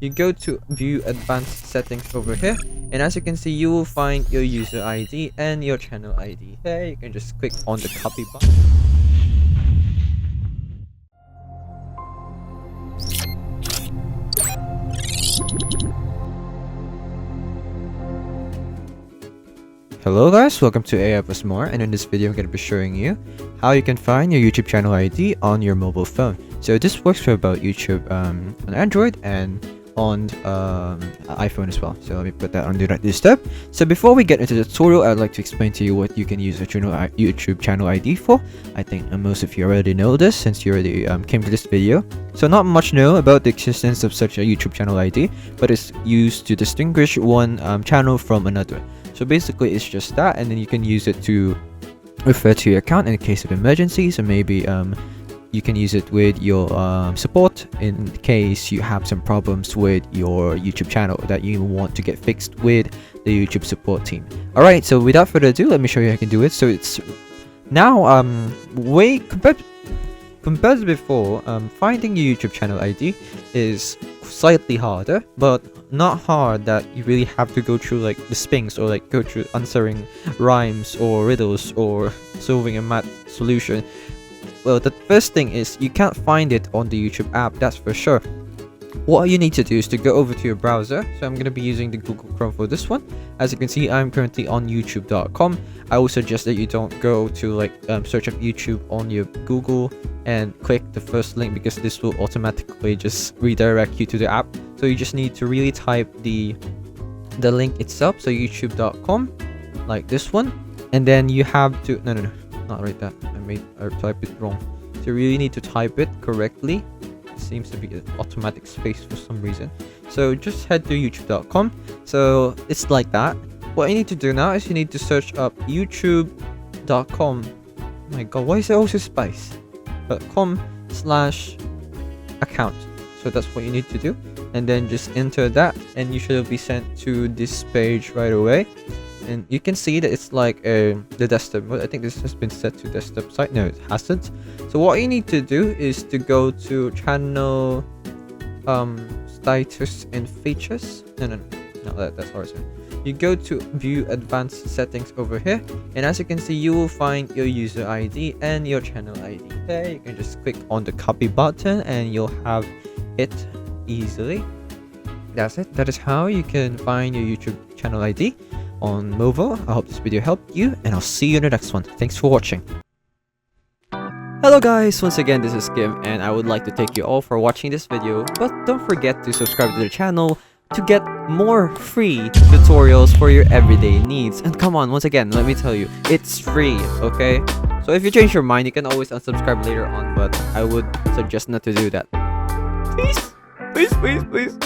You go to view advanced settings over here, and as you can see, you will find your user ID and your channel ID here. You can just click on the copy button. Hello guys, welcome to AI Plus More, and in this video I'm going to be showing you how you can find your YouTube channel ID on your mobile phone. So this works for about YouTube on Android and on iPhone as well. So let me put that on Do Not Disturb. So before we get into the tutorial, I'd like to explain to you what you can use a YouTube channel ID for. I think most of you already know this since you already came to this video. So not much know about the existence of such a YouTube channel ID, but it's used to distinguish one channel from another. So basically it's just that, and then you can use it to refer to your account in case of emergencies, or maybe you can use it with your support in case you have some problems with your YouTube channel that you want to get fixed with the YouTube support team. Alright, so without further ado, let me show you how you can do it. So it's now way compared to before, finding your YouTube channel ID is slightly harder, but not hard that you really have to go through like the Sphinx or like go through answering rhymes or riddles or solving a math solution. Well, the first thing is you can't find it on the YouTube app, that's for sure. What you need to do is to go over to your browser. So I'm going to be using the Google Chrome for this one. As you can see, I'm currently on youtube.com. I would suggest that you don't go to like search up YouTube on your Google and click the first link, because this will automatically just redirect you to the app. So you just need to really type the link itself, so youtube.com, like this one, and then you have to no, not like that. I typed it wrong. So you really need to type it correctly. It seems to be an automatic space for some reason. So just head to youtube.com. So it's like that. What you need to do now is you need to search up youtube.com. Oh my god, why is it also space? .com/account. So that's what you need to do, and then just enter that, and you should be sent to this page right away. And you can see that it's like the desktop, but I think this has been set to desktop site. No, it hasn't. So what you need to do is to go to channel status and features. No, that's ours. You go to view advanced settings over here, and as you can see, you will find your user ID and your channel ID there. You can just click on the copy button and you'll have it easily. That's it. That is how you can find your YouTube channel ID on mobile. I hope this video helped you, and I'll see you in the next one. Thanks for watching. Hello guys, once again this is Kim, and I would like to thank you all for watching this video, but don't forget to subscribe to the channel to get more free tutorials for your everyday needs. And come on, once again, let me tell you, it's free, okay? So if you change your mind, you can always unsubscribe later on, but I would suggest not to do that. Please, please, please, please.